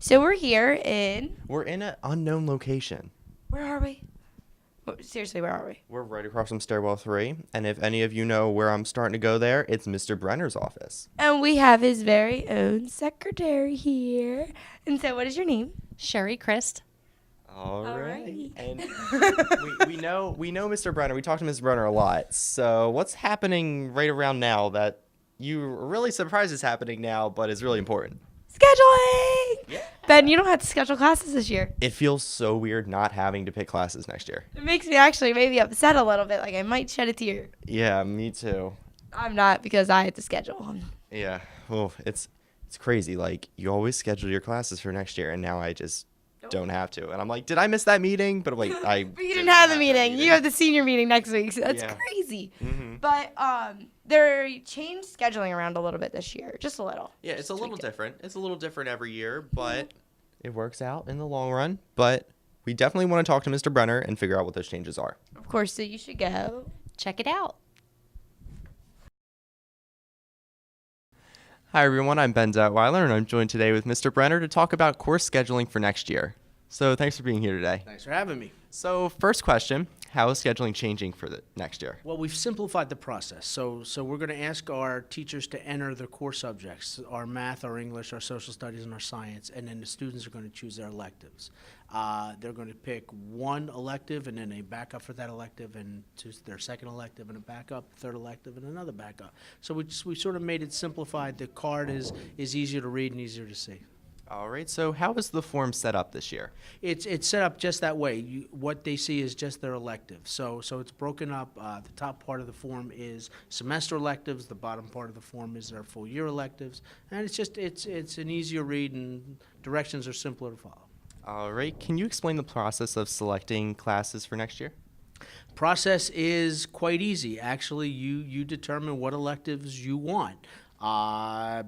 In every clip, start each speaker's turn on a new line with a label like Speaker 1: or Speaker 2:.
Speaker 1: So we're here in.
Speaker 2: We're in an unknown location.
Speaker 1: Where are we? Seriously, where are we?
Speaker 2: We're right across from Stairwell 3, and if any of you know where I'm starting to go there, it's Mr. Brenner's office.
Speaker 1: And we have his very own secretary here. And so, what is your name?
Speaker 3: Sherry Christ.
Speaker 2: All right.
Speaker 1: right.
Speaker 2: And we know Mr. Brenner. We talk to Mr. Brenner a lot. So what's happening right around now that you're really surprised is happening now, but is really important?
Speaker 1: Scheduling!
Speaker 2: Yeah.
Speaker 1: Ben, you don't have to schedule classes this year.
Speaker 2: It feels so weird not having to pick classes next year.
Speaker 1: It makes me actually maybe upset a little bit. Like, I might shed a tear.
Speaker 2: Yeah, me too.
Speaker 1: I'm not because I had to schedule.
Speaker 2: Yeah. Well, it's crazy. Like, you always schedule your classes for next year, and now I just don't have to. And I'm like, did I miss that meeting? But I'm like,
Speaker 1: But you didn't have the meeting. You have the senior meeting next week, so that's crazy.
Speaker 2: Mm-hmm.
Speaker 1: But they changed scheduling around a little bit this year, just a little.
Speaker 2: Yeah, it's a little
Speaker 1: tweaked it.
Speaker 2: different. It's a little different every year, but it works out in the long run. But we definitely want to talk to Mr. Brenner and figure out what those changes are.
Speaker 1: Of course, so you should go.
Speaker 3: Check it out.
Speaker 2: Hi, everyone. I'm Ben Detweiler, and I'm joined today with Mr. Brenner to talk about course scheduling for next year. So thanks for being here today.
Speaker 4: Thanks for having me.
Speaker 2: So first question, how is scheduling changing for the next year?
Speaker 4: Well, we've simplified the process. So we're going to ask our teachers to enter their core subjects, our math, our English, our social studies, and our science, and then the students are going to choose their electives. They're going to pick one elective and then a backup for that elective, and choose their second elective and a backup, third elective, and another backup. So we sort of made it simplified. The card is easier to read and easier to see.
Speaker 2: All right, so how is the form set up this year?
Speaker 4: It's set up just that way. What they see is just their elective. So it's broken up. The top part of the form is semester electives. The bottom part of the form is their full year electives. And it's an easier read, and directions are simpler to follow.
Speaker 2: All right, can you explain the process of selecting classes for next year?
Speaker 4: Process is quite easy. Actually, you determine what electives you want.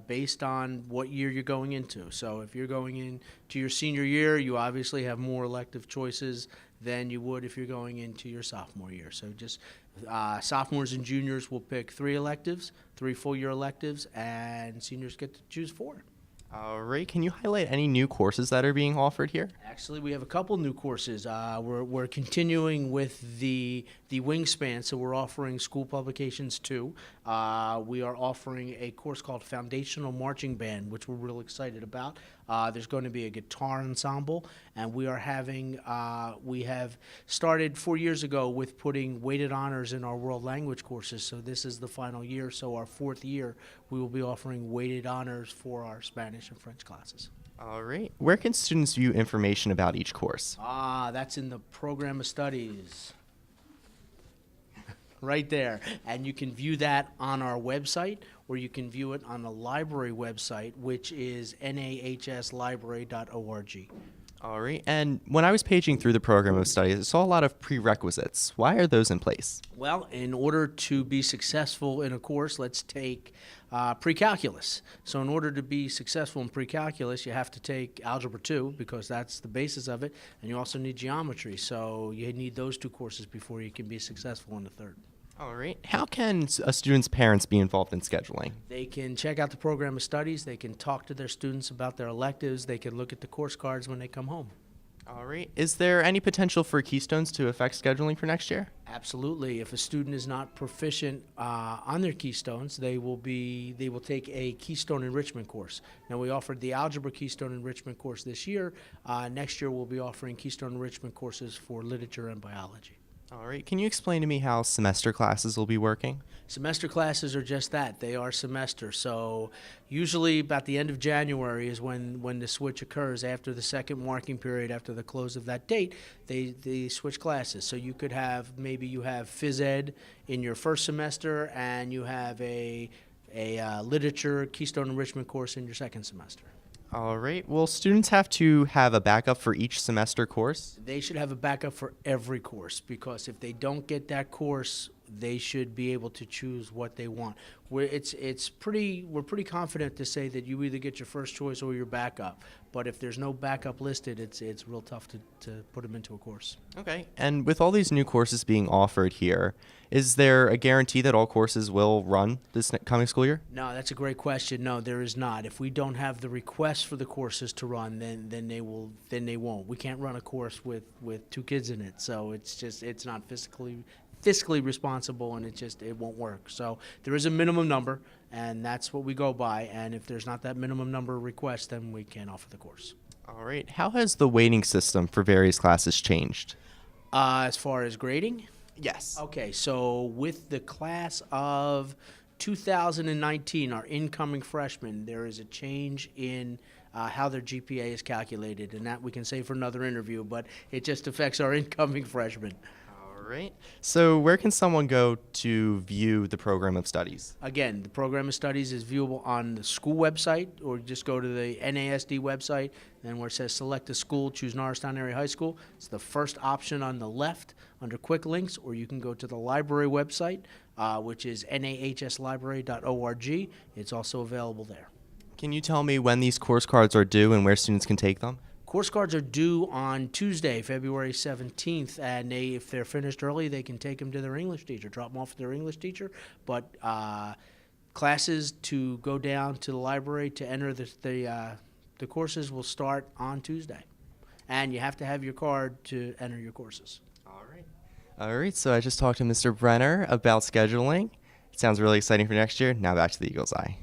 Speaker 4: Based on what year you're going into. So if you're going into your senior year, you obviously have more elective choices than you would if you're going into your sophomore year. So just sophomores and juniors will pick 3 electives, 3 full-year electives, and seniors get to choose 4.
Speaker 2: All right, can you highlight any new courses that are being offered here?
Speaker 4: Actually, we have a couple new courses. We're continuing with the wingspan, so we're offering school publications too. We are offering a course called Foundational Marching Band, which we're real excited about. There's going to be a guitar ensemble, and we have started 4 years ago with putting weighted honors in our world language courses. So this is the final year. So our 4th year, we will be offering weighted honors for our Spanish and French classes.
Speaker 2: All right, where can students view information about each course?
Speaker 4: That's in the program of studies. Right there. And you can view that on our website, or you can view it on the library website, which is nahslibrary.org.
Speaker 2: All right, and when I was paging through the program of studies, I saw a lot of prerequisites. Why are those in place?
Speaker 4: Well, in order to be successful in a course, let's take pre-calculus. So in order to be successful in pre-calculus, you have to take Algebra 2, because that's the basis of it, and you also need geometry. So you need those 2 courses before you can be successful in the third.
Speaker 2: All right, how can a student's parents be involved in scheduling?
Speaker 4: They can check out the program of studies. They can talk to their students about their electives. They can look at the course cards when they come home.
Speaker 2: All right, is there any potential for keystones to affect scheduling for next year?
Speaker 4: Absolutely. If a student is not proficient on their keystones, they will take a keystone enrichment course. Now, we offered the algebra keystone enrichment course this year. Next year, we'll be offering keystone enrichment courses for literature and biology.
Speaker 2: All right, can you explain to me how semester classes will be working?
Speaker 4: Semester classes are just that. They are semester. So usually about the end of January is when the switch occurs. After the second marking period, after the close of that date, they switch classes. So you could have, maybe you have phys ed in your first semester, and you have a literature keystone enrichment course in your second semester.
Speaker 2: All right, will students have to have a backup for each semester course?
Speaker 4: They should have a backup for every course, because if they don't get that course they should be able to choose what they want. We're pretty confident to say that you either get your first choice or your backup. But if there's no backup listed, it's real tough to put them into a course.
Speaker 2: Okay. And with all these new courses being offered here, is there a guarantee that all courses will run this coming school year?
Speaker 4: No, that's a great question. No, there is not. If we don't have the requests for the courses to run, then they won't. We can't run a course with 2 kids in it, so it's not fiscally responsible, and it won't work. So there is a minimum number, and that's what we go by. And if there's not that minimum number of requests, then we can't offer the course.
Speaker 2: All right. How has the weighting system for various classes changed?
Speaker 4: As far as grading.
Speaker 2: Yes.
Speaker 4: Okay, so with the class of 2019, our incoming freshmen, there is a change in how their GPA is calculated, and that we can say for another interview, but it just affects our incoming freshmen.
Speaker 2: All right. So where can someone go to view the program of studies?
Speaker 4: Again, the program of studies is viewable on the school website, or just go to the NASD website, then where it says select a school, choose Norristown Area High School. It's the first option on the left under quick links, or you can go to the library website, which is nahslibrary.org. It's also available there.
Speaker 2: Can you tell me when these course cards are due and where students can take them?
Speaker 4: Course cards are due on Tuesday, February 17th, and if they're finished early, they can take them to their English teacher, drop them off to their English teacher. But classes to go down to the library to enter the courses will start on Tuesday. And you have to have your card to enter your courses.
Speaker 2: All right, so I just talked to Mr. Brenner about scheduling. It sounds really exciting for next year. Now back to the Eagle's Eye.